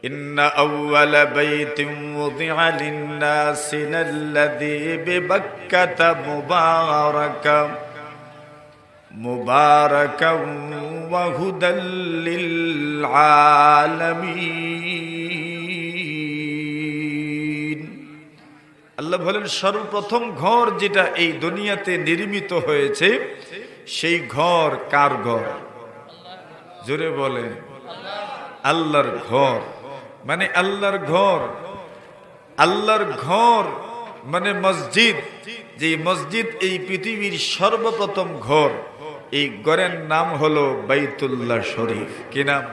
ইন্না আউওয়ালা বাইতিন ওযিআ লিন-নাসি লাল্লাযী বিবাক্কাতা মুবারাকান ওয়া হুদাল লিল আলামিন। আল্লাহ বলেন, সর্বপ্রথম ঘর যেটা এই দুনিয়াতে নির্মিত হয়েছে সেই ঘর কার ঘর? জোরে বলে, আল্লাহর ঘর। মানে আল্লাহর ঘর, আল্লাহর ঘর মানে মসজিদ। যে মসজিদ এই পৃথিবীর সর্বপ্রথম ঘর, এই ঘরের নাম হলো বাইতুল্লাহ শরীফ। কি নাম?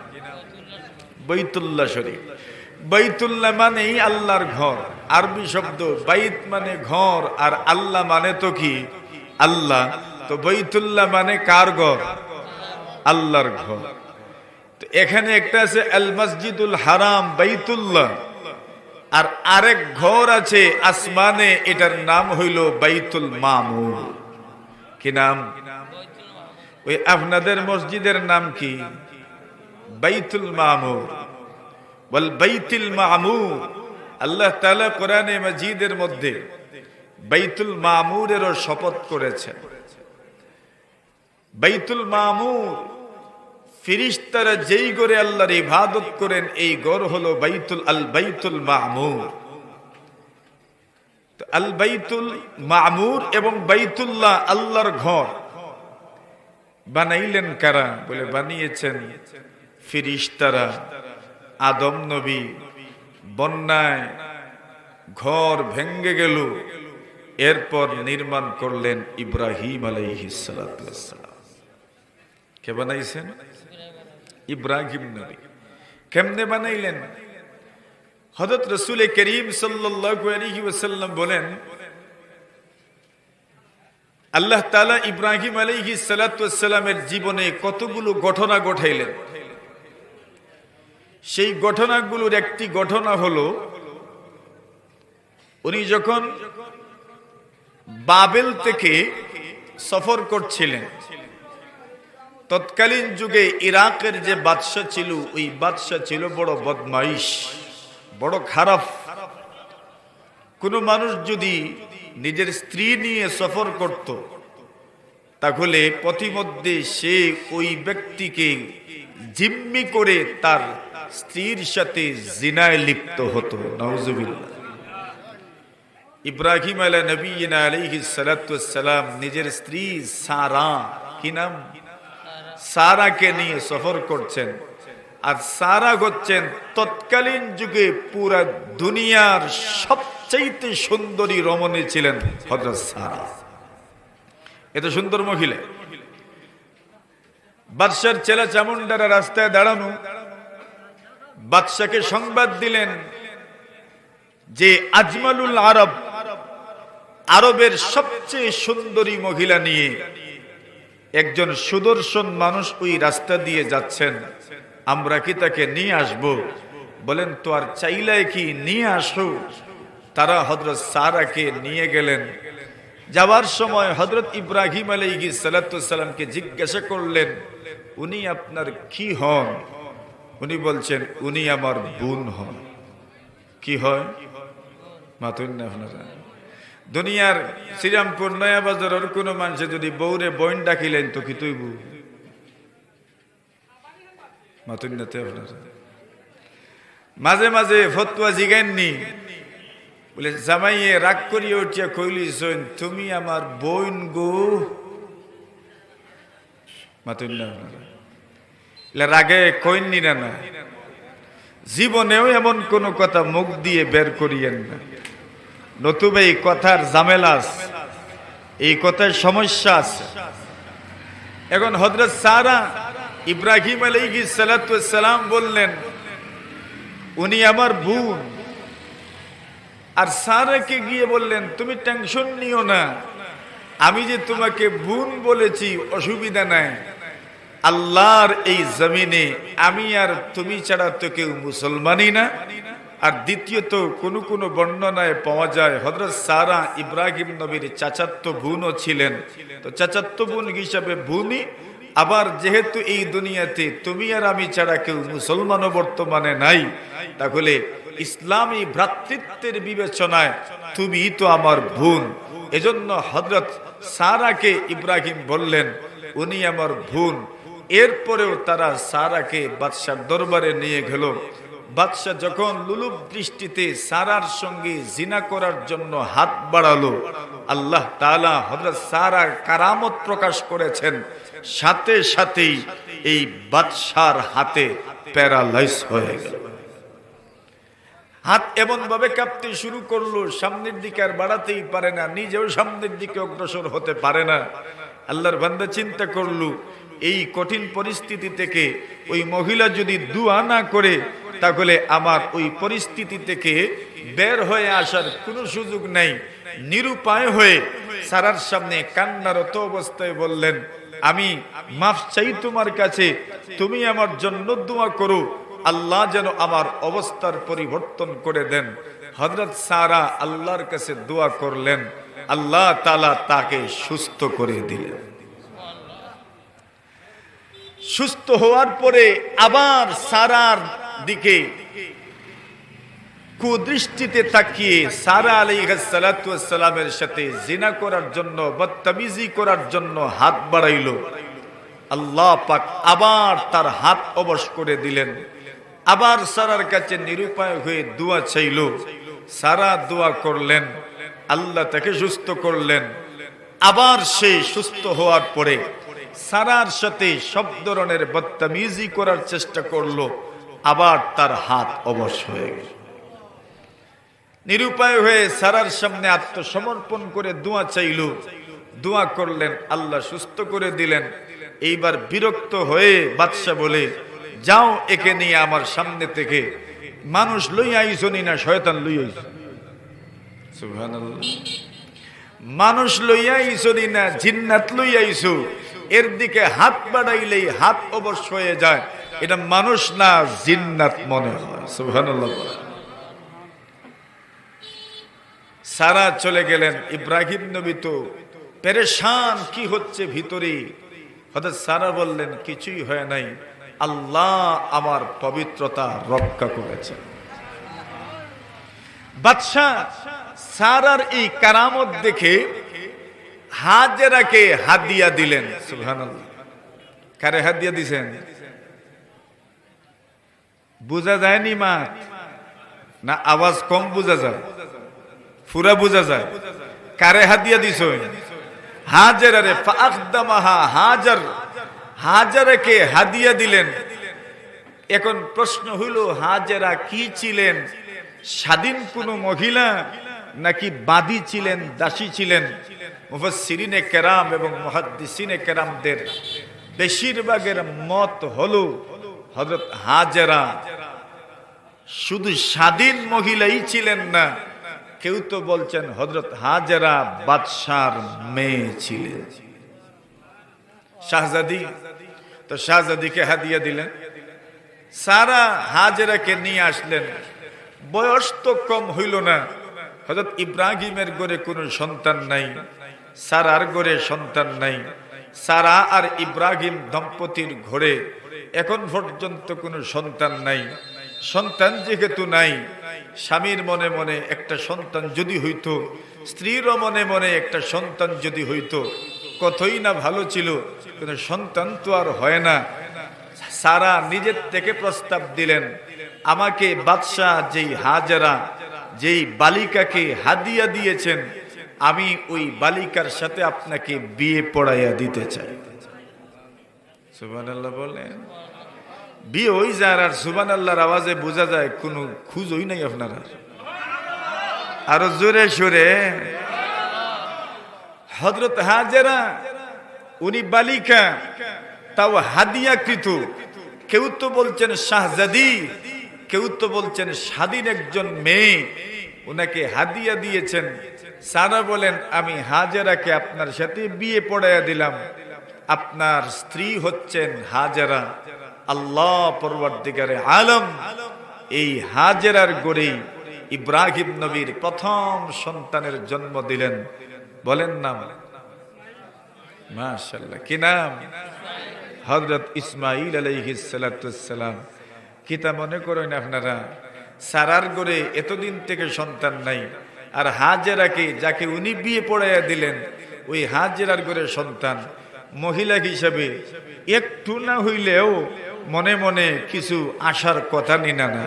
বাইতুল্লাহ শরীফ। বাইতুল্লাহ মানেই আল্লাহর ঘর। আরবি শব্দ বাইত মানে ঘর, আর আল্লাহ মানে তো কি? আল্লাহ। তো বাইতুল্লাহ মানে কার ঘর? আল্লাহর ঘর। তো এখানে একটা আছে আল মসজিদুল হারাম বাইতুল্লাহ, আর আরেক ঘর আছে আসমানে, এটার নাম হইল বাইতুল মামুর। কি নাম? ওই আপনাদের মসজিদের নাম কি? বাইতুল মামুর। ওয়াল বাইতুল মামুর। আল্লাহ তাআলা কোরআনে মাজিদের মধ্যে বাইতুল মামুরেরও শপথ করেছেন। বাইতুল মামুর, ফেরেশতারা যেই ঘরে আল্লাহর ইবাদত করেন, এই ঘর হলো আল বাইতুল মামুর। তো আল বাইতুল মামুর এবং বাইতুল্লাহ আল্লাহর ঘর বানাইলেন কারা? বলে বানিয়েছেন ফেরেশতারা। আদম নবী বন্যায় ঘর ভেঙ্গে গেল, এরপর নির্মাণ করলেন ইব্রাহিম আলাইহিস সালাতু ওয়াস সালাম। কে বানাইছেন? ইব্রাহিম নবী। কেমনে বানাইলেন? হযরত রাসূল করিম সাল্লাল্লাহু আলাইহি ওয়াসাল্লাম বলেন, আল্লাহ তাআলা ইব্রাহিম আলাইহিস সালাতু ওয়াস সালামের জীবনে কতগুলো ঘটনা ঘটাইলেন। সেই ঘটনাগুলোর একটি ঘটনা হলো, উনি যখন বাবেল থেকে সফর করছিলেন, তৎকালীন যুগে ইরাকের যে বাদশা ছিল, ওই বাদশা ছিল বড় বদমাইশ, বড় খারাপ। কোন মানুষ যদি নিজের স্ত্রী নিয়ে সফর করত, তাহলে পথিমধ্যে সে ওই ব্যক্তিকে জিম্মি করে তার স্ত্রীর সাথে জিনায় লিপ্ত হতো। নাউজুবিল্লাহ। ইব্রাহিম আলাইহিস সালাতু ওয়াস সালাম নিজের স্ত্রী সারা, কি নাম? সারাকে নিয়ে সফর করছেন। আর সারা হচ্ছেন তৎকালীন যুগে পুরা দুনিয়ার সবচাইতে সুন্দরী রমণী ছিলেন হযরত সারা। এত সুন্দর মহিলা। বাদশার ছেলে চামুন্ডারা রাস্তায় দাঁড়ানো, বাদশাকে সংবাদ দিলেন যে আজমালুল আরব, আরবের সবচেয়ে সুন্দরী মহিলা নিয়ে একজন সুদর্শন মানুষ ওই রাস্তা দিয়ে যাচ্ছেন, আমরা কি তাকে নিয়ে আসব? বলেন, তো আর চাইলে কি নিয়ে আসো। তারা হযরত সারাকে নিয়ে গেলেন। যাওয়ার সময় হযরত ইব্রাহিম আলাইহিস সালাতু ওয়াস সালামকে জিজ্ঞাসা করলেন, উনি আপনার কি হন? উনি বলছেন, উনি আমার বোন হন। কি হয়? মাতুন না আপনারা দুনিয়ার শ্রীরামপুর নয়াবাজার ওর কোনো মানুষে যদি বউরে বোন ডাকিলেন তো কি তুই বউ? মাতুন না তে আপনারা মাঝে মাঝে ফতোয়া জিগাননি, বলে জামাইয়ে রাগ করিয়া উঠিয়া কইলিছেন, তুমি আমার বোন গো। মাতুন না আপনারা রাগে কইননি না। না, জীবনেও এমন কোন কথা মুখ দিয়ে বের করিয়েন না, নতুবা এই কথার ঝামেলা আছে, এই কথার সমস্যা আছে। এখন হযরত সারা ইব্রাহিম আলাইহিস সালাতু ওয়াস সালাম বললেন, উনি আমার বোন। আর সারাকে গিয়ে বললেন, তুমি টেনশন নিও না, আমি যে তোমাকে বোন বলেছি অসুবিধা নাই। আল্লাহর এই জমিনে আমি আর তুমি ছাড়া তো কেউ মুসলমানই না। আর দ্বিতীয়ত কোন কোন বর্ণনায় পাওয়া যায় হযরত সারা ইব্রাহিম নবীর চাচাতো বোনও ছিলেন। তো চাচাতো বোন হিসাবে বোনই। আবার যেহেতু এই দুনিয়াতে তুমি আর আমি ছাড়া কেউ মুসলমানও বর্তমানে নাই, তাহলে ইসলামী ভ্রাতৃত্বের বিবেচনায় তুমি তো আমার বোন। এজন্য হযরত সারাকে ইব্রাহিম বললেন উনি আমার বোন। এরপরেও তারা সারাকে বাদশার দরবারে নিয়ে গেল। বাদশা যখন লুলুপ দৃষ্টিতে সারার সঙ্গে জিনা করার জন্য হাত বাড়ালো, আল্লাহ তাআলা হযরত সারার কারামত প্রকাশ করেছেন। সাথে সাথেই এই বাদশার হাতে প্যারালাইজ হয়ে গেল। হাত এমন ভাবে কাঁপতে শুরু করলো, সামনের দিকে আর বাড়াতেই পারে না, নিজেও সামনের দিকে অগ্রসর হতে পারে না। আল্লাহর বান্দা চিন্তা করলো, এই কঠিন পরিস্থিতি থেকে ওই মহিলা যদি দুয়া না করে তাহলে আমার ওই পরিস্থিতি থেকে বের হয়ে আসার কোনো সুযোগ নাই। নিরুপায় হয়ে সারার সামনে কান্নারত অবস্থায় বললেন, আমি মাফ চাই তোমার কাছে, তুমি আমার জন্য দোয়া করো, আল্লাহ যেন আমার অবস্থার পরিবর্তন করে দেন। হযরত সারা আল্লাহর কাছে দোয়া করলেন, আল্লাহ তাআলা তাকে সুস্থ করে দিলেন। সুস্থ হওয়ার পরে আবার সারার দিকে কুদৃষ্টিতে তাকিয়ে সারা আলাইহিস সালাতু ওয়াস সালামের সাথে জিনা করার জন্য, বদতমিজি করার জন্য হাত বাড়াইল। আল্লাহ পাক আবার তার হাত অবশ করে দিলেন। আবার সারার কাছে নিরুপায় হয়ে দোয়া চাইল। সারা দোয়া করলেন, আল্লাহ তাকে সুস্থ করলেন। আবার সে সুস্থ হওয়ার পরে সারার সাথে সব ধরনের বদতমিজি করার চেষ্টা করলো। আবার তার হাত অবশ হয়ে গেল। নিরুপায় হয়ে সারার সামনে আত্মসমর্পণ করে দোয়া চাইল। দোয়া করলেন, আল্লাহ সুস্থ করে দিলেন। এইবার বিরক্ত হয়ে বাদশা বলে, যাও একে নিয়ে আমার সামনে থেকে। মানুষ লইয়া আইছো না শয়তান লইয়া আইছো? সুবহানাল্লাহ। মানুষ লইয়া আইছো না জিন্নাত লইয়া আইছো? এর দিকে হাত বাড়াইলেই হাত অবশ হয়ে যায়। এটা মানুষ না জিন্নাত মনে হয়। সুবহানাল্লাহ। সারা চলে গেলেন। ইব্রাহিম নবী তো পেরেশান, কি হচ্ছে ভিতরে। হযরত সারা বললেন, কিছুই হয় নাই, আল্লাহ আমার পবিত্রতা রক্ষা করেছেন। বাদশা সারার এই কারামত দেখে হাজেরাকে হাদিয়া দিলেন। সুবহানাল্লাহ। কারে হাদিয়া দিছেন? বুঝা যায়নি মা না আওয়াজ কম বুঝা যায়? পুরা বুঝা যায়। কারে হাদিয়া দিছ? হাজেরারে। ফাআখদামাহা, হাজার, হাজারাকে হাদিয়া দিলেন। এখন প্রশ্ন হইল, হাজেরা কি ছিলেন? স্বাধীন কোন মহিলা নাকি বাদী ছিলেন, দাসী ছিলেন? মুফাসসিরিনে কেরাম এবং মুহাদ্দিসিনে কেরামদের বেশিরভাগের মত হলো হযরত হাজেরা শুধু স্বাধীন মহিলাই ছিলেন না, কেউ তো বলছেন হযরত হাজেরা বাদশার মেয়ে ছিলেন, শাহজাদি। তো শাহজাদিকে হাদিয়া দিলেন। সারা হাজেরাকে নিয়ে আসলেন। বয়স তো কম হইল না। হযরত ইব্রাহিমের ঘরে কোনো সন্তান নাই, সারার ঘরে সন্তান নাই। সারা আর ইব্রাহিম দম্পতির ঘরে এখন পর্যন্ত কোনো সন্তান নাই। সন্তান যেহেতু নাই, স্বামীর মনে মনে একটা সন্তান যদি হইতো, স্ত্রীরও মনে মনে একটা সন্তান যদি হইতো, কতই না ভালো ছিল। কিন্তু সন্তান তো আর হয় না। সারা নিজের থেকে প্রস্তাব দিলেন, আমাকে বাদশাহ যেই হাজেরা, যেই বালিকাকে হাদিয়া দিয়েছেন, আমি ওই বালিকার সাথে আপনাকে বিয়ে পড়াইয়া দিতে চাই। সুবহানাল্লাহ বলেন। বিয়ে হই যায় আর সুবহানাল্লাহর আওয়াজে বোঝা যায় কোনো খুঁজই নাই আপনারা। আরো জোরে সোরে। হযরত হাজেরা উনি বালিকা, তাও হাদিয়াকৃত। কেউ তো বলছেন শাহজাদি, কেউ তো বলছেন স্বাধীন একজন মেয়ে, উনাকে হাদিয়া দিয়েছেন। সারা বলেন, আমি হাজেরাকে আপনার সাথে বিয়ে পড়াইয়া দিলাম। আপনার স্ত্রী হচ্ছেন হাজেরা। আল্লাহ পরওয়ারদিগারে আলম এই হাজেরার গড়েই ইব্রাহিম নবীর প্রথম সন্তানের জন্ম দিলেন। বলেন নাম? মাশাআল্লাহ। কি নাম? হযরত ইসমাঈল আলাইহিস সালাতু ওয়াস সালাম। কিতা মনে করেন আপনারা? সারার ঘরে এতদিন থেকে সন্তান নাই, আর হাজেরাকে যাকে উনি বিয়ে পড়াইয়া দিলেন ওই হাজেরার ঘরে সন্তান। মহিলা হিসাবে একটু না হইলেও মনে মনে কিছু আশার কথা নিনা না,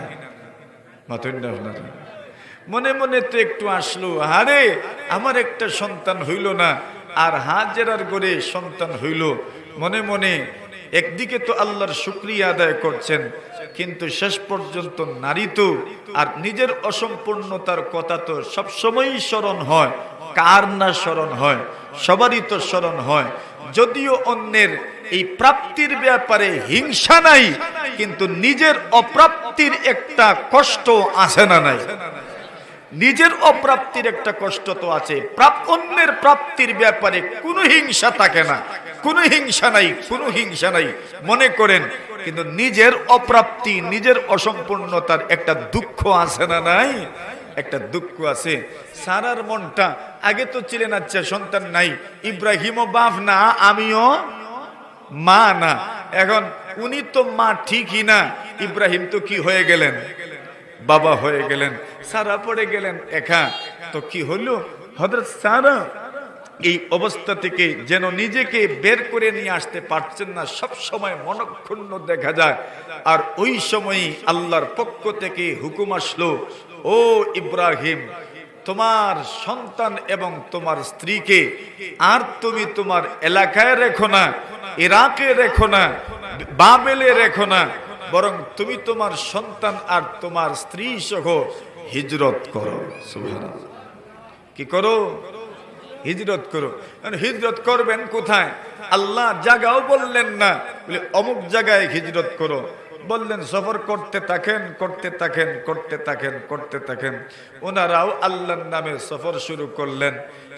মনে মনে তো একটু আসলো, আরে আমার একটা সন্তান হইল না আর হাজেরার ঘরে সন্তান হইল। মনে মনে একদিকে তো আল্লাহর শুকরিয়া আদায় করছেন, কিন্তু শেষ পর্যন্ত নারী তো আর নিজের অসম্পূর্ণতার কথা তো সবসময়ই স্মরণ হয়। কার না স্মরণ হয়? সবারই তো স্মরণ হয়। যদিও অন্যের এই প্রাপ্তির ব্যাপারে হিংসা নাই, কিন্তু নিজের অপ্রাপ্তির একটা কষ্ট আছে না নাই? নিজের অপ্রাপ্তির একটা কষ্ট তো আছে। অন্যের প্রাপ্তির ব্যাপারে কোনো হিংসা থাকে না, কোনো হিংসা নাই, কোনো হিংসা নাই মনে করেন, কিন্তু নিজের অপ্রাপ্তি, নিজের অসম্পূর্ণতার একটা দুঃখ আছে না নাই? একটা দুঃখ আছে। সারার মনটা আগে তো ছিলেন আচ্ছা সন্তান নাই, ইব্রাহিমও বাপ না আমিও মা না, এখন উনি তো মা ঠিকই না, ইব্রাহিম তো কি হয়ে গেলেন? বাবা হয়ে গেলেন। সারা পড়ে গেলেন একা। তো কি হলো? হযরত সারা এই অবস্থা থেকে যেন নিজেকে বের করে নিয়ে আসতে পারছেন না, সব সময় মনক্ষুণ্ণ দেখা যায়। আর ওই সময়ই আল্লাহর পক্ষ থেকে হুকুম আসলো, ও ইব্রাহিম, তোমার সন্তান এবং তোমার স্ত্রীকে আর তুমি তোমার এলাকায় রেখো না, ইরাকে রেখো না, বাবেলে রেখো না, বরং তুমি তোমার সন্তান আর তোমার স্ত্রী সহ হিজরত করো। সুবহানাল্লাহ। কি করো? হিজরত করো। হিজরত করবেন কোথায়? আল্লাহ জায়গাও বললেন না, বলে অমুক জায়গায় হিজরত করো, বললেন সফর করতে থাকেন, করতে থাকেন, করতে থাকেন, করতে থাকেন। ওনারাও আল্লাহর নামে সফর শুরু করলেন।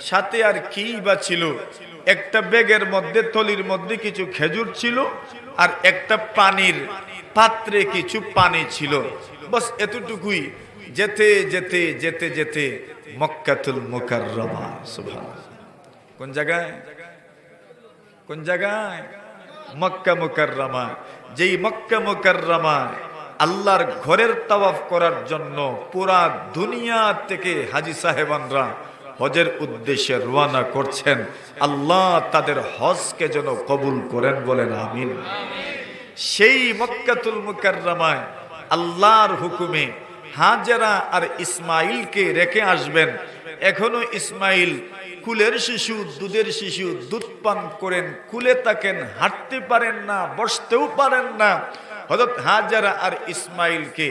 সাথে আর কি বা ছিল? একটা ব্যাগের মধ্যে, থলির মধ্যে কিছু খেজুর ছিল, আর একটা পানির পাত্রে কিছু পানি ছিল, বাস এতটুকুই। যেতে যেতে যেতে যেতে মক্কাতুল মুকাররমা। সুবহানাল্লাহ। কোন জায়গায়? কোন জায়গায়? মক্কা মুকাররমা। যেই মক্কা মুকাররমা আল্লাহর ঘরের তাওয়াফ করার জন্য পুরা দুনিয়া থেকে হাজী সাহেবানরা হজের উদ্দেশ্যে রওনা করছেন। আল্লাহ তাদের হজকে যেন কবুল করেন, বলেন আমিন। সেই মক্কাতুল মুকাররমায় আল্লাহর হুকুমে হাজেরা আর ইসমাইলকে রেখে আসবেন। এখনো ইসমাইল কুলের শিশু, দুধের শিশু, দুধ পান করেন, কুলে থাকেন, হাঁটতে পারেন না, বসতেও পারেন না। হযরত হাজেরা আর ইসমাইলকে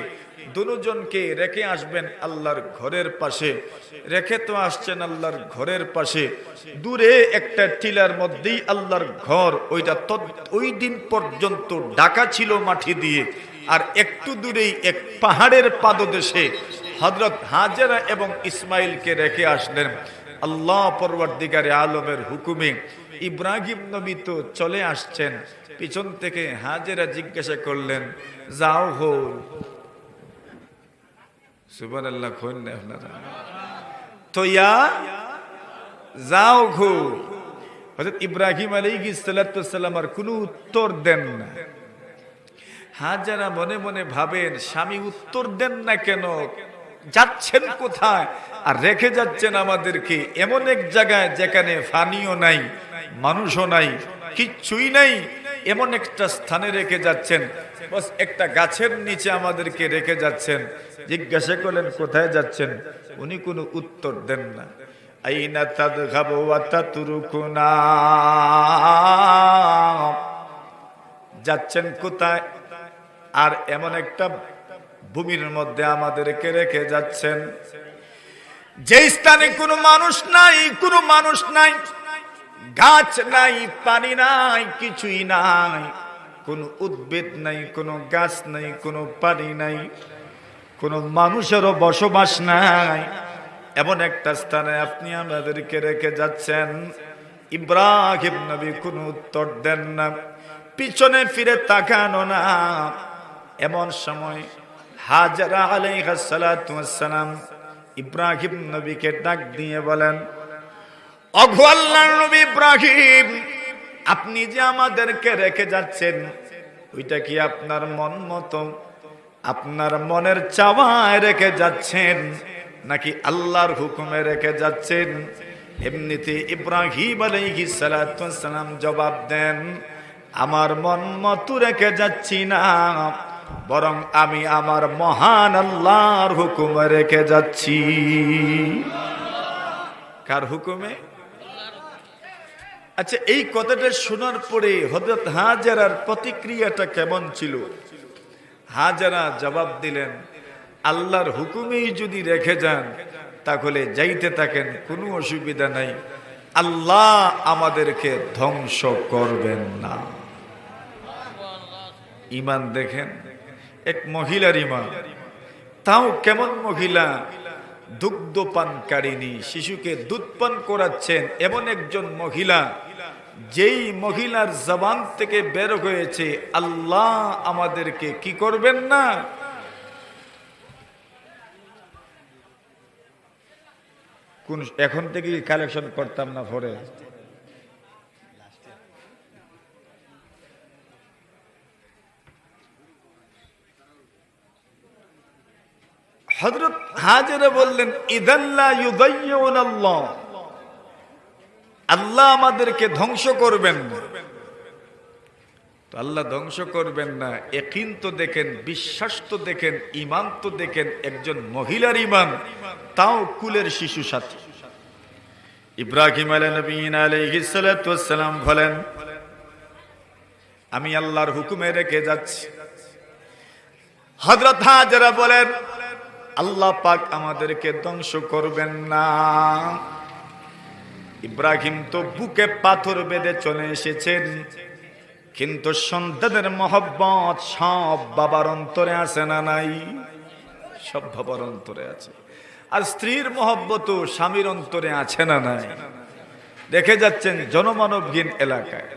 দুজনকে রেখে আসবেন আল্লাহর ঘরের পাশে। রেখে তো আসছেন আল্লাহর ঘরের পাশে, দূরে একটা টিলার মধ্যেই আল্লাহর ঘর। ওইটা ওই দিন পর্যন্ত ঢাকা ছিল মাটি দিয়ে। আর একটু দূরেই এক পাহাড়ের পাদদেশে হযরত হাজেরা এবং ইসমাইলকে রেখে আসলেন। আল্লাহ পরওয়ারদিগারে আলমের হুকুমে ইব্রাহিম নবী তো চলে আসছেন। পিছন থেকে হাজেরা জিজ্ঞাসা করলেন, যাও হো। সুবহানাল্লাহ। কইন না আপনারা তো ইয়া যাও গো। হযরত ইব্রাহিম আলাইহিস সালাতু সালাম আর কোনো উত্তর দেন না। হাজেরা মনে মনে ভাবেন, স্বামী উত্তর দেন না কেন, যাচ্ছেন কোথায়, আর রেখে যাচ্ছেন আমাদেরকে এমন এক জায়গায় যেখানে পানিও নাই, মানুষও নাই, কিচ্ছুই নাই, এমন একটা স্থানে রেখে যাচ্ছেন, বাস একটা গাছের নিচে আমাদেরকে রেখে যাচ্ছেন। জিজ্ঞাসা করলেন কোথায় যাচ্ছেন, উনি কোনো উত্তর দেন না। আইনা তাযহাবু ওয়া তাতরুকুনা, যাচ্ছেন কোথায়, আর এমন একটা ভূমির মধ্যে আমাদেরকে রেখে যাচ্ছেন যে স্থানে কোনো মানুষ নাই, কোনো মানুষ নাই, গাছ নাই, পানি নাই, কিছুই নাই, কোনো উদ্ভিদ নাই, কোনো গাছ নাই, কোনো পানি নাই, কোনো মানুষেরও বসবাস নাই, এমন একটা স্থানে আপনি আমাদেরকে রেখে যাচ্ছেন। ইব্রাহিম নবী কোনো উত্তর দেন না, পিছনে ফিরে তাকানো না। এমন সময় হাজেরা আলাইহিস সালাতু ওয়াস সালাম ইব্রাহিম নবীকে ডাক দিয়ে বলেন, ওগো আল্লাহর নবী ইব্রাহিম, আপনি যে আমাদেরকে রেখে যাচ্ছেন ওইটা কি আপনার মন মতো, আপনার মনের চাওয়ায় রেখে যাচ্ছেন নাকি আল্লাহর হুকুমে রেখে যাচ্ছেন? এমনিতে ইব্রাহিম আলাইহিস সালাতু ওয়াস সালাম জবাব দেন, আমার মন মতো রেখে যাচ্ছি না, বরং আমি আমার মহান আল্লাহর হুকুমে রেখে যাচ্ছি। কার হুকুমে? আচ্ছা, এই কথাটা শোনার পরে হযরত হাজেরার প্রতিক্রিয়াটা কেমন ছিল? হাজেরা জবাব দিলেন, আল্লাহর হুকুমেই যদি রেখে যান তাহলে যাইতে থাকেন, কোনো অসুবিধা নাই, আল্লাহ আমাদেরকে ধ্বংস করবেন না। ঈমান দেখেন, এক মহিলার ঈমান, তাও কেমন মহিলা, দুগ্ধপানকারিণী, শিশুকে দুধ পান করাচ্ছেন এমন একজন মহিলা, যেই মহিলার জবান থেকে বের হয়েছে আল্লাহ আমাদেরকে কি করবেন না। কোন এখন থেকে কালেকশন করতাম না পরে। হযরত হাজেরা বললেন, ইদাল্লা ইউদাইয়ুনাল্লাহ, আল্লাহ আমাদেরকে ধ্বংস করবেন না। তো আল্লাহ ধ্বংস করবেন না, ইয়াকিন তো দেখেন, বিশ্বাস তো দেখেন, ঈমান তো দেখেন, একজন মহিলার ঈমান, তাও কুলের শিশু সাথে। ইব্রাহিম আলাইহিস সালাতু ওয়াস সালাম বলেন, আমি আল্লাহর হুকুমে রেখে যাচ্ছি। হযরত হাজেরা বলেন, আল্লাহ পাক আমাদেরকে ধ্বংস করবেন না। ইব্রাহিম তো বুকে পাথর বেঁধে চলে এসেছেন, কিন্তু সন্তানের মহব্বত সব বাবার অন্তরে আছে না নাই? সব বাবার অন্তরে আছে। আর স্ত্রীর মহব্বত স্বামীর অন্তরে আছে না নাই? দেখে যাচ্ছেন জনমানবহীন এলাকায়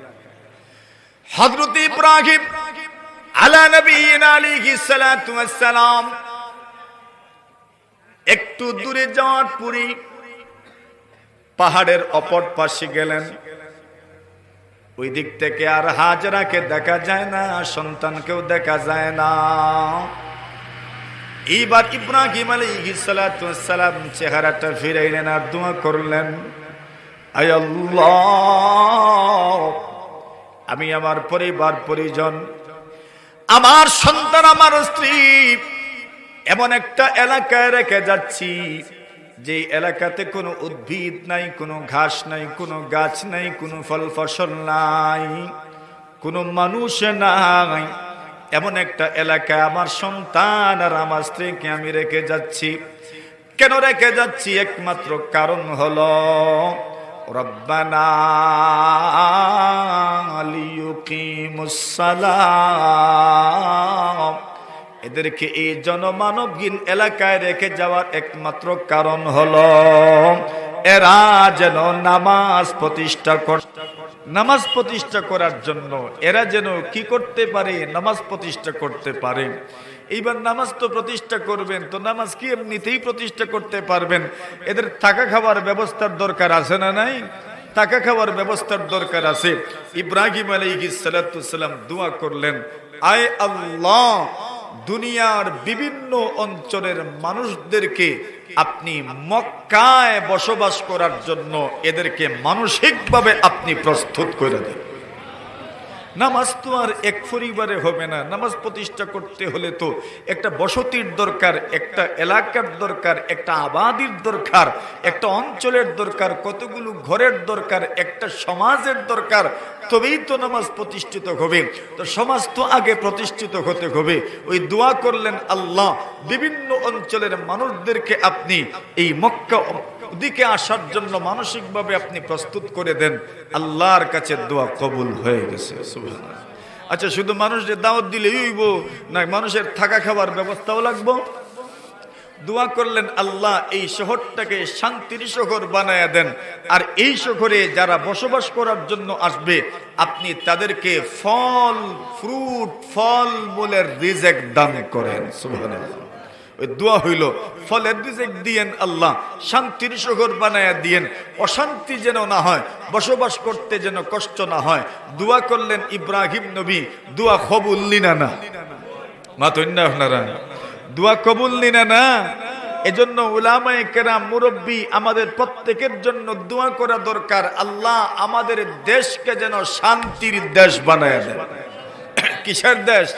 হযরত ইব্রাহিম আলা নবিয়িনা আলাইহিস সালাতু ওয়াস সালাম একটু দূরে যাওয়ার পরই পাহাড়ের অপর পাশে গেলেন। ওই দিক থেকে আর হাজেরাকে দেখা যায় না, সন্তানকেও দেখা যায় না। এইবার ইব্রাহিম আলাইহিস সালাতু ওয়াস সালাম চেহারাটা ফিরাইলেন আর দোয়া করলেন, আয় আল্লাহ, আমি আমার পরিবার পরিজন, আমার সন্তান, আমার স্ত্রী এমন একটা এলাকায় রেখে যাচ্ছি যে এলাকাতে কোনো উদ্ভিদ নাই, কোনো ঘাস নাই, কোনো গাছ নাই, কোনো ফল ফসল নাই, কোনো মানুষ নাই। এমন একটা এলাকায় আমার সন্তান আর আমার স্ত্রীকে আমি রেখে যাচ্ছি। কেন রেখে যাচ্ছি? একমাত্র কারণ হলো রব্বানা লিয়ুকিমুস সালাম। এদেরকে এই জনমানবহীন এলাকায় রেখে যাওয়ার একমাত্র কারণ হলো এরা যেন নামাজ প্রতিষ্ঠা করার জন্য এরা যেন কি করতে পারে, নামাজ প্রতিষ্ঠা করতে পারে। এইবার নামাজ তো প্রতিষ্ঠা করবেন, তো নামাজ কি এমনিতেই প্রতিষ্ঠা করতে পারবেন? এদের থাকা খাওয়ার ব্যবস্থার দরকার আছে না নাই? থাকা খাওয়ার ব্যবস্থার দরকার আছে। ইব্রাহিম আলাইহিস সালাতু ওয়াস সালাম দোয়া করলেন, আয় আল্লাহ, দুনিয়ার বিভিন্ন অঞ্চলের মানুষদেরকে আপনি মক্কায় বসবাস করার জন্য এদেরকে মানসিকভাবে আপনি প্রস্তুত করে দেন। নামাজ তো আর এক পরিবারে হবে না, নামাজ প্রতিষ্ঠা করতে হলে তো একটা বসতির দরকার, একটা এলাকার দরকার, একটা আবাদির দরকার, একটা অঞ্চলের দরকার, কতগুলো ঘরের দরকার, একটা সমাজের দরকার, তবেই তো নামাজ প্রতিষ্ঠিত হবে। তো সমাজ তো আগে প্রতিষ্ঠিত হতে হবে। ওই দোয়া করলেন, আল্লাহ বিভিন্ন অঞ্চলের মানুষদেরকে আপনি এই মক্কা দিকে আসার জন্য মানসিকভাবে আপনি প্রস্তুত করে দেন। আল্লাহর কাছে দোয়া কবুল হয়ে গেছে। সুবহানাল্লাহ। আচ্ছা, শুধু মানুষের দাওয়াত দিলেই হইব না, মানুষের থাকা খাওয়ার ব্যবস্থাও লাগবে। দোয়া করলেন, আল্লাহ এই শহরটাকে শান্তির শহর বানায়া দেন, আর এই শহরে যারা বসবাস করার জন্য আসবে আপনি তাদেরকে ফল মূলের রিজিক দান করেন। সুবহানাল্লাহ। ওই দোয়া হইল, ফলের রিজিক দিয়েন আল্লাহ, শান্তির শহর বানায়া দিয়েন, অশান্তি যেন না হয়, বসবাস করতে যেন কষ্ট না হয়। দোয়া করলেন ইব্রাহিম নবী, দোয়া কবুল নিনা না? মাতন্না আপনারা দোয়া কবুল নিনা না। এজন্য উলামায়ে কেরাম মুরব্বী আমাদের প্রত্যেকের জন্য দোয়া করা দরকার, আল্লাহ আমাদের দেশকে যেন শান্তির দেশ বানায় দেন। কিসের দেশ?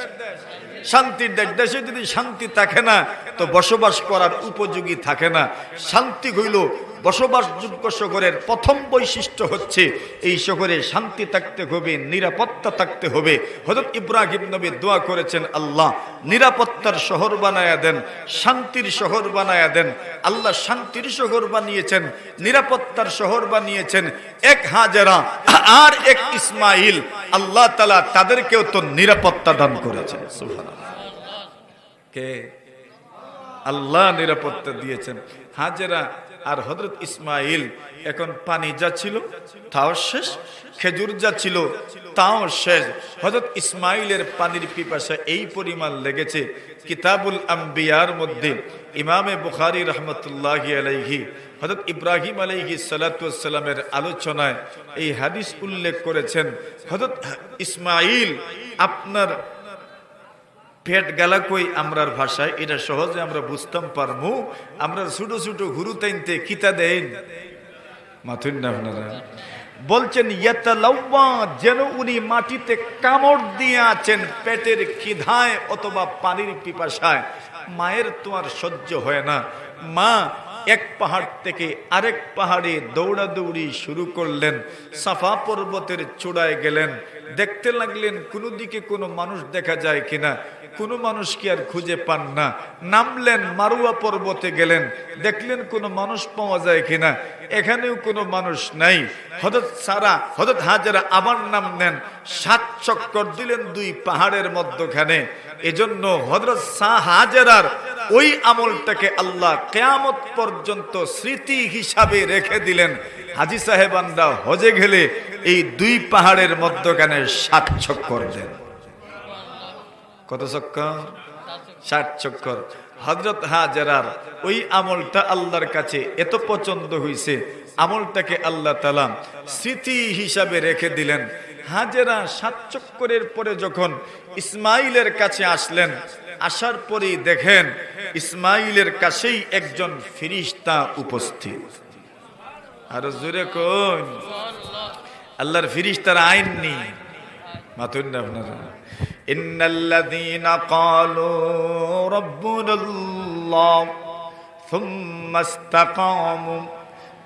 শান্তির দেশ। দেশে যদি শান্তি থাকে না তো বসবাস করার উপযোগী থাকে না। শান্তি হইল বসবাসযোগ্য শহরের প্রথম বৈশিষ্ট্য হচ্ছে এই শহরে শান্তি থাকতে হবে, নিরাপত্তা থাকতে হবে। হযরত ইব্রাহিম নবী দোয়া করেছেন, আল্লাহ নিরাপত্তার শহর বানায়া দেন, শান্তির শহর বানায়া দেন। আল্লাহ শান্তির শহর বানিয়েছেন, নিরাপত্তার শহর বানিয়েছেন। এক হাজেরা আর এক ইসমাইল, আল্লাহ তাআলা তাদেরকেও তো নিরাপত্তা দান করেছেন। সুবহানাল্লাহ। কে? আল্লাহ নিরাপত্তা দিয়েছেন। হাজেরা আর হযরত ইসমাইল, এখন পানি যা ছিল তাও শেষ, খেজুর যা ছিল তাও শেষ। হযরত ইসমাইলের পানির পিপাসা এই পরিমাণ লেগেছে, কিতাবুল আম্বিয়ার মধ্যে ইমামে বুখারী রাহমাতুল্লাহি আলাইহি হযরত ইব্রাহিম আলাইহিস সালাতু ওয়াস সালামের আলোচনায় এই হাদিস উল্লেখ করেছেন। হযরত ইসমাইল আপনার পেট গেলা কই আমরার ভাষায়, এটা সহজে আমরা বুঝতাম পারমু। আমরা ছোট ছোট গুরু তাইনতে কিতা দেন মাথুন না আপনারা বলছেন, ইয়াতালাওয়া, যেন উনি মাটিতে কামড় দিয়ে আছেন পেটের খিদায় অথবা পানির পিপাসায়। মায়ের তোমার সহ্য হয় না, মা এক পাহাড় থেকে আরেক পাহাড়ে দৌড়াদৌড়ি শুরু করলেন। সাফা পর্বতের চূড়ায় গেলেন, দেখতে লাগলেন কোনো দিকে কোনো মানুষ দেখা যায় কিনা। কোনো মানুষ কি আর খুঁজে পান না। নামলেন, মারুয়া পর্বতে গেলেন, দেখলেন কোনো মানুষ পাওয়া যায় কিনা, এখানেও কোনো মানুষ নাই। হযরত হাজেরা আবার নামলেন, 7 চক্কর দিলেন 2 পাহাড়ের মধ্যখানে। এজন্য হযরত হাজেরার ওই আমলটাকে আল্লাহ কিয়ামত পর্যন্ত স্মৃতি হিসাবে রেখে দিলেন। হাজী সাহেবানরা হজে গেলে এই 2 পাহাড়ের মধ্যখানে 7 চক্কর দেন। কত চক্কর? 7 চক্কর। হযরত হাজেরার ওই আমলটা আল্লাহর কাছে এত পছন্দ হইছে, আমলটাকে আল্লাহ তাআলা স্মৃতি হিসাবে রেখে দিলেন। হাজেরা 7 চক্করের পরে যখন ইসমাইলের কাছে আসলেন, আসার পরেই দেখেন ইসমাইলের কাছেই একজন ফেরেশতা উপস্থিত। আর জোরে কোন আল্লাহর ফেরেশতার আইন নেই মাতুন না আপনারা। ইন্নাল্লাযীনা ক্বালু রাব্বুনাল্লাহ সুম্মা ইসতাকামু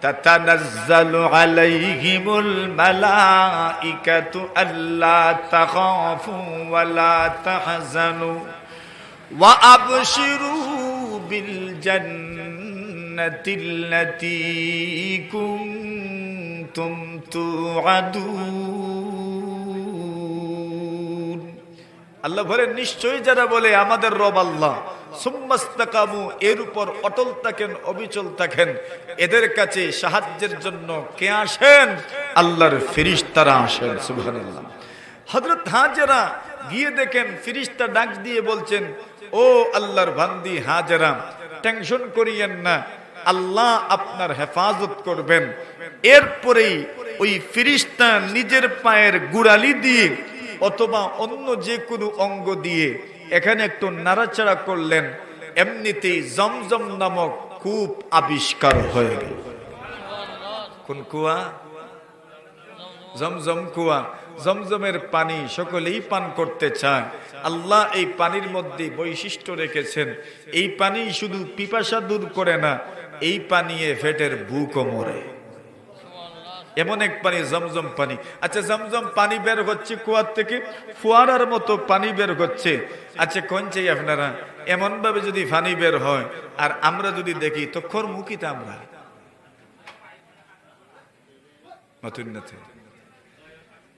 তাতানাজ্জালু আলাইহিমুল মালাইকাতু আল্লা তাখাফু ওয়া লা তাহজানু ওয়া আবশিরু বিল জান্নাতিল্লাতী কুনতুম তুআদুন। আল্লাহ বলেন, নিশ্চয়ই যারা বলে আমাদের রব আল্লাহ, সুম্মাস্তাকামু, এর উপর অটল থাকেন, অবিচল থাকেন, এদের কাছে সাহায্যের জন্য কে আসেন? আল্লাহর ফেরেশতারা আসেন। সুবহানাল্লাহ। হযরত হাজেরা গিয়ে দেখেন ফেরেশতা ডাক দিয়ে বলছেন, ও আল্লাহর বান্দি হাজেরা, টেনশন করিয়েন না, আল্লাহ আপনার হেফাজত করবেন। এরপরেই ওই ফেরেশতা নিজের পায়ের গোড়ালি দিয়ে অথবা অন্য যে কোনো অঙ্গ দিয়ে এখানে একটু নাড়াচাড়া করলেন, এমনিতেই জমজম নামক কূপ আবিষ্কার হয়ে গেল। কোন কুয়া? জমজম কুয়া। জমজমের পানি সকলেই পান করতে চায়। আল্লাহ এই পানির মধ্যে বৈশিষ্ট্য রেখেছেন, এই পানি শুধু পিপাসা দূর করে না, এই পানিয়ে পেটের বুকও মরে। এমন এক পানি জমজম পানি। আচ্ছা, জমজম পানি বের হচ্ছে কুয়ার থেকে, ফোয়ারার মতো পানি বের হচ্ছে। আচ্ছা, কোন চাই আপনারা? এমন ভাবে যদি পানি বের হয় আর আমরা যদি দেখি তো খরমুখিত আমরা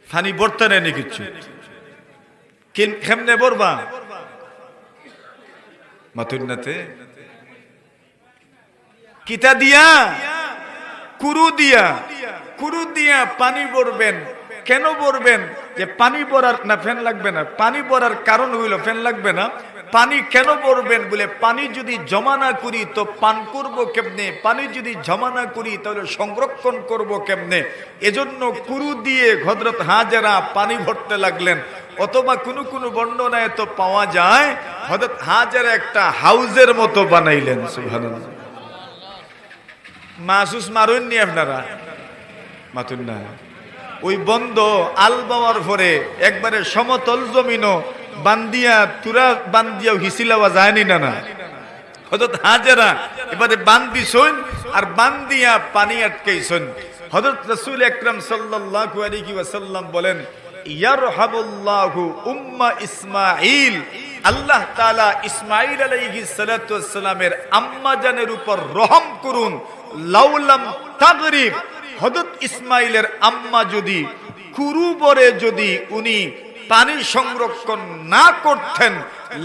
পানি বর্তা নেই কিছু, কেমনে বরবা মাতুন্নাতে কিতা দিয়া, কুরু দিয়া, কুরু দিয়া পানি ভরবেন। কেন ভরবেন? যে পানি ভরার না ফ্যান লাগবে না, পানি ভরার কারণ হইল ফ্যান লাগবে না। পানি কেন ভরবেন বলে, পানি যদি জমা না করি তো পান করব কেমনে? পানি যদি জমা না করি তাহলে সংরক্ষণ করব কেমনে? এজন্য কুরু দিয়ে হযরত হাজেরা পানি ভরতে লাগলেন। অথবা কোনো কোনো বর্ণনায় তো পাওয়া যায় হযরত হাজেরা একটা হাউজের মতো বানাইলেন। সুবহানাল্লাহ। মাসুস মারুননি আপনারা, মাতুন না। ওই বন্ধ আল বাওয়ার পরে একবারে সমতল জমিনও বান্দিয়া তুরা বান্দিয়াও হিসিলাওয়া যায়নি না না। হযরত হাজেরা এবারে বান্দিছুন আর বান্দিয়া পানি আটকাইছুন। হযরত রাসূল আকরাম সাল্লাল্লাহু আলাইহি ওয়াসাল্লাম বলেন, ইয়ারহামুল্লাহু উম্মা ইসমাঈল, আল্লাহ তাআলা ইসমাঈল আলাইহিস সালাতু ওয়াস সালামের আম্মা জানের উপর রহম করুন। লাউলাম তাগরিব, হযরত ইসমাঈলের আম্মা যদি কুরুবরে যদি উনি পানি সংরক্ষণ না করতেন,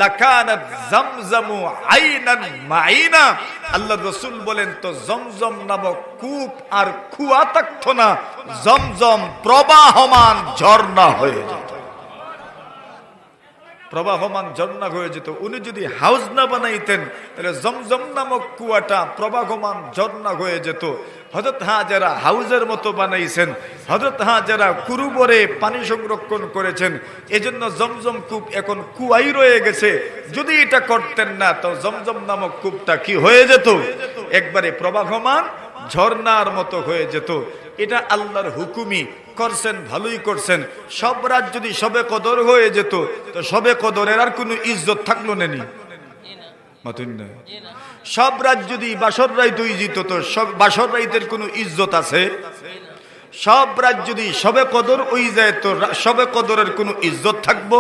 লাকানাত জামজামু আইনান মাইনা, আল্লাহর রাসূল বলেন তো জমজম নামক কূপ আর কুয়া থাকতো না, জমজম প্রবাহমান ঝর্ণা হয়ে যেত, প্রবাহমান ঝর্ণা হয়ে যেত। উনি যদি হাউস না বানাইতেন তাহলে জমজম নামক কুয়াটা প্রবাহমান ঝর্ণা হয়ে যেত। হযরত হাজেরা হাউজের মতো বানাইছেন, হযরত হাজেরা কুরুবরে পানি সংরক্ষণ করেছেন, এজন্য জমজম কূপ এখন কুয়াই রয়ে গেছে। যদি এটা করতেন না তো জমজম নামক কূপটা কি হয়ে যেত? একবারে প্রবাহমান ঝর্ণার মতো হয়ে যেত। এটা আল্লাহর হুকুমি করছেন, ভালোই করছেন। সব রাত যদি সবে কদর হয়ে যেত তো সবে কদরের আর কোনো ইজ্জত থাকলো নেনি, সব রাত যদি বাসর রাত হয়ে যেত তো সব বাসর রাতের কোনো ইজ্জত আছে? সব রাত যদি সবে কদর হয়ে যায় তো সবে কদরের কোনো ইজ্জত থাকবো?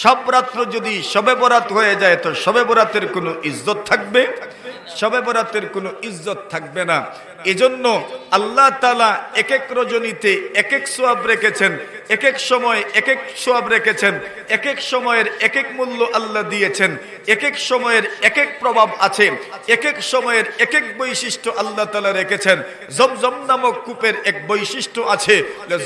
সব রাত্র যদি সবে বরাত হয়ে যায় তো সবে বরাতের কোনো ইজ্জত থাকবে? সবে বরাতের কোনো ইজ্জত থাকবে না। এজন্য আল্লাহ তাআলা এক এক রজনীতে এক এক সওয়াব রেখেছেন, এক এক সময় এক এক সওয়াব রেখেছেন, এক এক সময়ের এক এক মূল্য আল্লাহ দিয়েছেন, এক এক সময়ের এক এক প্রভাব আছে, এক এক সময়ের এক এক বৈশিষ্ট্য আল্লাহ তাআলা রেখেছেন। জমজম নামক কূপের এক বৈশিষ্ট্য আছে,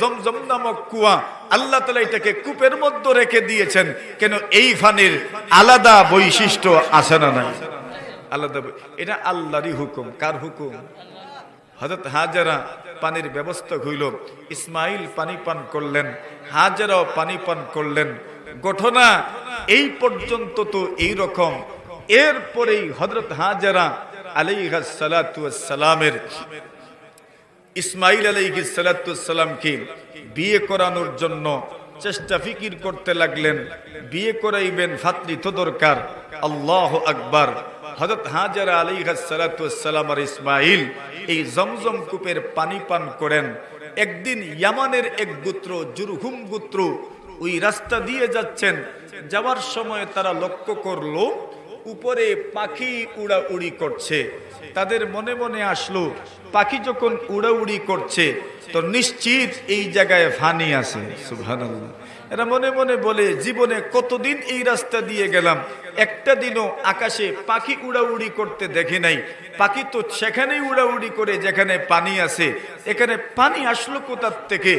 জমজম নামক কুয়া আল্লাহ তাআলা এটাকে কূপের মধ্যে রেখে দিয়েছেন। কেন? এই পানির আলাদা বৈশিষ্ট্য আছে না নাই? আলাদা, এটা আল্লাহরই হুকুম। কার হুকুম? হযরত হাজেরা পানির ব্যবস্থা হইল, ইসমাইল পানি পান করলেন, হাজেরাও পানি পান করলেন। ঘটনা এই পর্যন্ত তো এই রকম। এরপরেই হযরত হাজেরা আলাইহিস সালাতু ওয়াস সালামের ইসমাইল আলাইহিস সালাতু ওয়াস সালামকে বিয়ে করানোর জন্য চেষ্টা ফিকির করতে লাগলেন। বিয়ে করাইবেন, ফাতলি তো দরকার। আল্লাহু আকবার। হযরত হাজেরা আলাইহিস সালাতু ওয়াস সালাম আর ইসমাইল এই জমজম কূপের পানি পান করেন। একদিন ইয়ামানের এক গোত্র, জুরহুম গোত্র, ওই রাস্তা দিয়ে যাচ্ছেন। যাওয়ার সময় তারা লক্ষ্য করলো উপরে পাখি উড়াউড়ি করছে। তাদের মনে মনে আসলো পাখি যখন উড়াউড়ি করছে তো নিশ্চিত এই জায়গায় ফানি আছে। সুবহানাল্লাহ। এরা মনে মনে বলে, জীবনে কতদিন এই রাস্তা দিয়ে গেলাম, একটা দিনও আকাশে পাখি উড়াউড়ি করতে দেখি নাই। পাখি তো সেখানেই উড়াউড়ি করে যেখানে পানি আছে। এখানে পানি আসলো কোথা থেকে?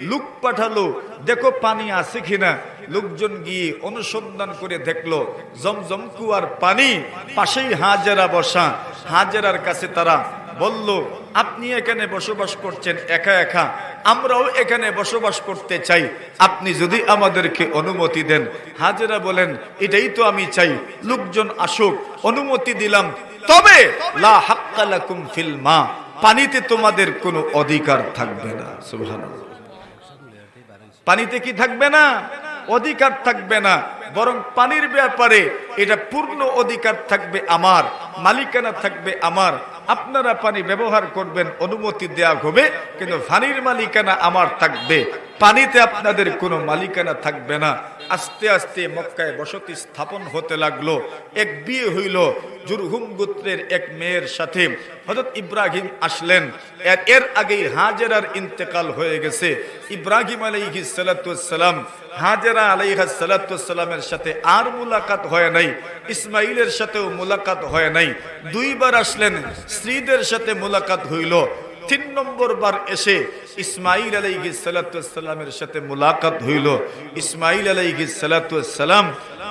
লোক পাঠালো, দেখো পানি আছে কিনা। লোকজন গিয়ে অনুসন্ধান করে দেখলো জমজম কুয়ার পানি, পাশেই হাজেরা বসা। হাজেরার কাছে তারা বলল, আপনি এখানে বসবাস করছেন একা একা, আমরাও এখানে বসবাস করতে চাই, আপনি যদি আমাদেরকে অনুমতি দেন। হাজেরা বলেন, এটাই তো আমি চাই, লোকজন আসুক, অনুমতি দিলাম, তবে লা হাক্কা লাকুম ফিল মা, পানিতে তোমাদের কোনো অধিকার থাকবে না। সুবহানাল্লাহ। পানিতে কি থাকবে না? অধিকার থাকবে না, বরং পানির ব্যাপারে এটা পূর্ণ অধিকার থাকবে আমার, মালিকানা থাকবে আমার। আপনারা পানি ব্যবহার করবেন, অনুমতি দেয়া হবে, কিন্তু পানির মালিকানা আমার থাকবে, পানিতে আপনাদের কোনো মালিকানা থাকবে না। আস্তে আস্তে মক্কায় বসতি স্থাপন হতে লাগলো। এক বিয়ে হইল জুরহুম গোত্রের এক মেয়ের সাথে। হযরত ইব্রাহিম আসলেন। এর আগেই হাজেরার ইন্তেকাল হয়ে গেছে। ইব্রাহিম আলাইহিস সালাতু ওয়াস সালাম হাজেরা আলাইহিস সালাতু ওয়াস সালামের সাথে আর মুলাকাত হয় নাই, ইসমাইলের সাথেও মুলাকাত হয় নাই। দুইবার আসলেন, স্ত্রীদের সাথে মুলাকাত হইল। ৩ নম্বর বার এসে ইসমাইল আলাইহিস সালাতু ওয়াস সালামের সাথে মুলাকাত হইল। ইসমাইল আলাইহিস সালাতু ওয়াস সালাম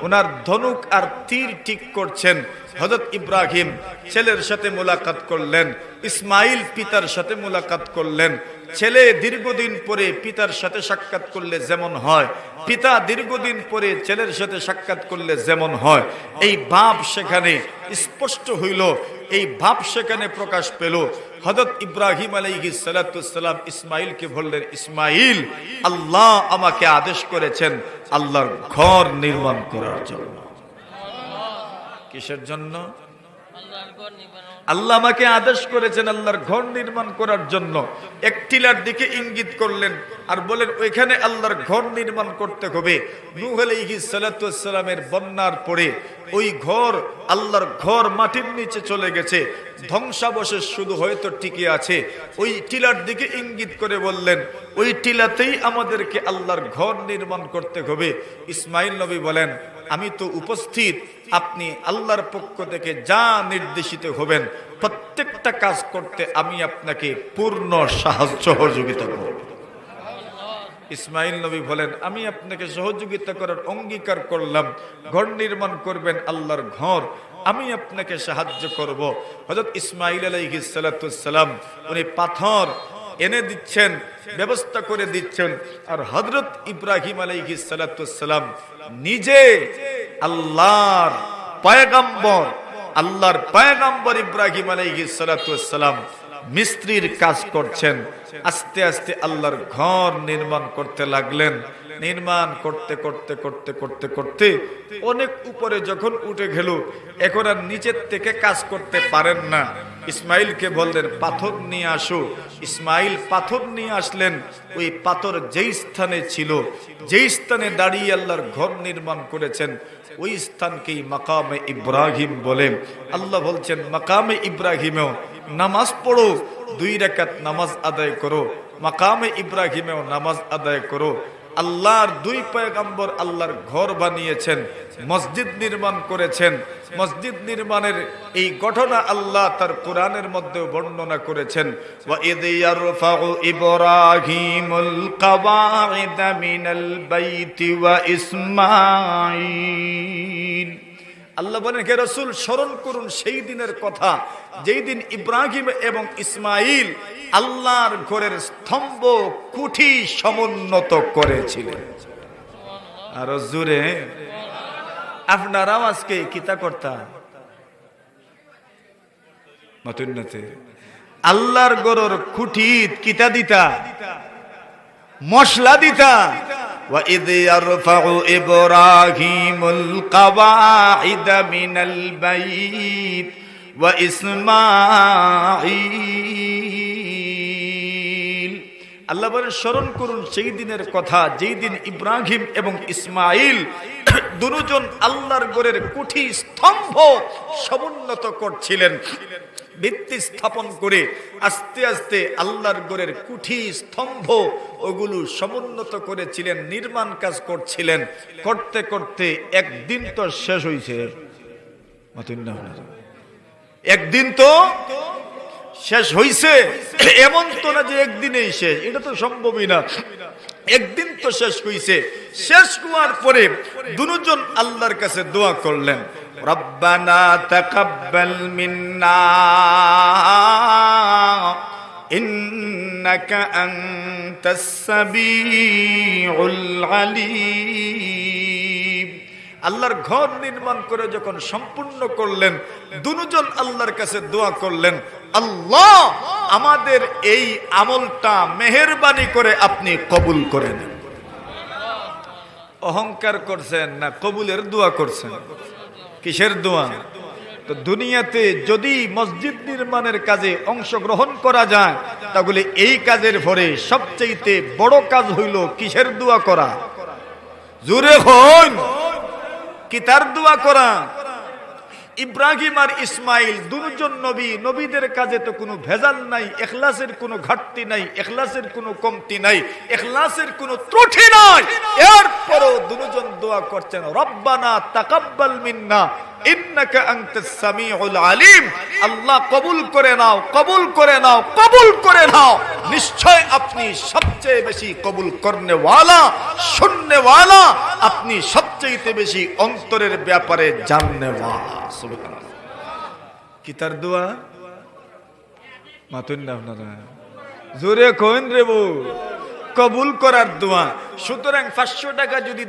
ওনার ধনুক আর তীর ঠিক করছেন। হযরত ইব্রাহিম ছেলের সাথে মুলাকাত করলেন, ইসমাইল পিতার সাথে মুলাকাত করলেন। ছেলে দীর্ঘদিন পরে পিতার সাথে সাক্ষাৎ করলে যেমন হয়, পিতা দীর্ঘদিন পরে ছেলের সাথে সাক্ষাৎ করলে যেমন হয়, এই ভাব সেখানে স্পষ্ট হইল, এই ভাব সেখানে প্রকাশ পেল। হযরত ইব্রাহিম আলাইহিস সালাতুস সালাম ইসমাঈলকে বললেন, ইসমাঈল, আল্লাহ আমাকে আদেশ করেছেন আল্লাহর ঘর নির্মাণ করার জন্য। কিসের জন্য? আল্লাহ আমাকে আদেশ করেছেন আল্লাহর ঘর নির্মাণ করার জন্য। এক টিলার দিকে ইঙ্গিত করলেন আর বলেন ওইখানে আল্লাহর ঘর নির্মাণ করতে হবে। নূহ আলাইহিস সালাতু ওয়াস সালামের বন্যার পরে ওই ঘর, আল্লাহর ঘর মাটির নিচে চলে গেছে, ধ্বংসাবশেষ শুধু হয়তো টিকে আছে। ওই টিলার দিকে ইঙ্গিত করে বললেন ওই টিলাতেই আমাদেরকে আল্লাহর ঘর নির্মাণ করতে হবে। ইসমাঈল নবী বলেন, আমি তো উপস্থিত, আপনি আল্লাহর পক্ষ থেকে যা নির্দেশিত হবেন প্রত্যেকটা কাজ করতে আমি আপনাকে পূর্ণ সহযোগিতা করব। ইসমাঈল নবী বলেন, আমি আপনাকে সহযোগিতা করার অঙ্গীকার করলাম, ঘর নির্মাণ করবেন আল্লাহর ঘর, আমি আপনাকে সাহায্য করব। হযরত ইসমাঈল আলাইহিস সালাতুস সালাম উনি পাথর এনে দিচ্ছেন, ব্যবস্থা করে দিচ্ছেন, আর হযরত ইব্রাহিম আলাইহিস সালাতুস সালাম নিজে আল্লাহর পয়গম্বর ইব্রাহিম আলাইহিস সালাতুস সালাম মিস্ত্রির কাজ করছেন। আস্তে আস্তে আল্লাহর ঘর নির্মাণ করতে লাগলেন। নির্মাণ করতে করতে করতে করতে করতে অনেক উপরে যখন উঠে গেল, এখন আর নিচের থেকে কাজ করতে পারেন না। ইসমাঈলকে বললেন, পাথর নিয়ে আসো। ইসমাঈল পাথর নিয়ে আসলেন। ওই পাথর যেই স্থানে ছিল, যেই স্থানে দাঁড়িয়ে আল্লাহর ঘর নির্মাণ করেছেন, ওই স্থানকেই মাকামে ইব্রাহিম বলে। আল্লাহ বলছেন, মাকামে ইব্রাহিমেও নামাজ পড়ো, 2 রাকাত নামাজ আদায় করো, মাকামে ইব্রাহিমেও নামাজ আদায় করো। আল্লাহর 2 পয়গম্বর আল্লাহর ঘর বানিয়েছেন, মসজিদ নির্মাণ করেছেন। মসজিদ নির্মাণের এই ঘটনা আল্লাহ তার কোরআনের মধ্যে বর্ণনা করেছেন। ওয়া ইয ইয়ারফাউ ইব্রাহিমুল কাওয়াইদা মিনাল বাইতি ওয়া ইসমাঈল। আল্লাহ বলেন, হে রাসূল, স্মরণ করুন সেই দিনের কথা যেই দিন ইব্রাহিম এবং ইসমাঈল আল্লাহর ঘরের স্তম্ভ কুঠি সমুন্নত করেছিলেন। আর জোরে আপনারাও আজকে কিতা করতা মাতুন্নতে আল্লাহর ঘরের কুঠিত কিতা দিতা, মশলা দিতা। وَإِذْ يَرْفَعُ إِبْرَاهِيمُ الْقَوَاعِدَ مِنَ الْبَيْتِ وَإِسْمَاعِيلَ। আল্লাহ বলেন, স্মরণ করুন সেই দিনের কথা যেই দিন ইব্রাহিম এবং ইসমাঈল দুজন আল্লাহর ঘরের কুঠি স্তম্ভ সমুন্নত করছিলেন। ভিত্তি স্থাপন করে আস্তে আস্তে আল্লাহর ঘরের কুঠি স্তম্ভ ওগুলো সমুন্নত করেছিলেন, নির্মাণ কাজ করছিলেন। করতে করতে একদিন তো শেষ হয়েছে, একদিন তো শেষ হয়েছে, এমন তো না যে একদিনেই শেষ, এটা তো সম্ভবই না। একদিন তো শেষ হয়েছে। শেষ হওয়ার পরে দুজন আল্লাহর কাছে দোয়া করলেন, রব্বানা তাকাব্বাল মিন্না ইন্নাকা আনতাস সামিউল আলিম। আল্লাহর ঘর নির্মাণ করে যখন সম্পূর্ণ করলেন, দুজন আল্লাহর কাছে দোয়া করলেন, আল্লাহ আমাদের এই আমলটা মেহেরবানি করে আপনি কবুল করে নেন। অহংকার করছেন না কবুলের দোয়া করছেন? কিসের দোয়া? তো দুনিয়াতে যদি মসজিদ নির্মাণের কাজে অংশগ্রহণ করা যায়, তাহলে এই কাজের পরে সবচেয়ে বড় কাজ হইল কিসের দোয়া করা? জোরে হন, কি তার দোয়া করা? ইব্রাহিম আর ইসমাইল দুজন নবী, নবীদের কাজে তো কোনো ভেজাল নাই, ইখলাসের কোনো ঘাটতি নাই, ইখলাসের কোনো কমতি নাই, ইখলাসের কোনো ত্রুটি নাই। এরপরও দুজন দোয়া করছেন, রব্বানা তাকাব্বাল মিন্না ইন্নাকা আনতাস সামিউল আলিম। আল্লাহ কবুল করে নাও, কবুল করে নাও, কবুল করে নাও। নিশ্চয় আপনি সবচেয়ে বেশি কবুল করনে ওয়ালা, শুননে ওয়ালা, আপনি সবচেয়ে বেশি অন্তরের ব্যাপারে জাননে ওয়ালা। সুবহানাল্লাহ। কি তার দোয়া? মাতুন না আপনারা? জোরে কোন রে বউ, কবুল করার দোয়া। সুতরাং 500 টাকা যদি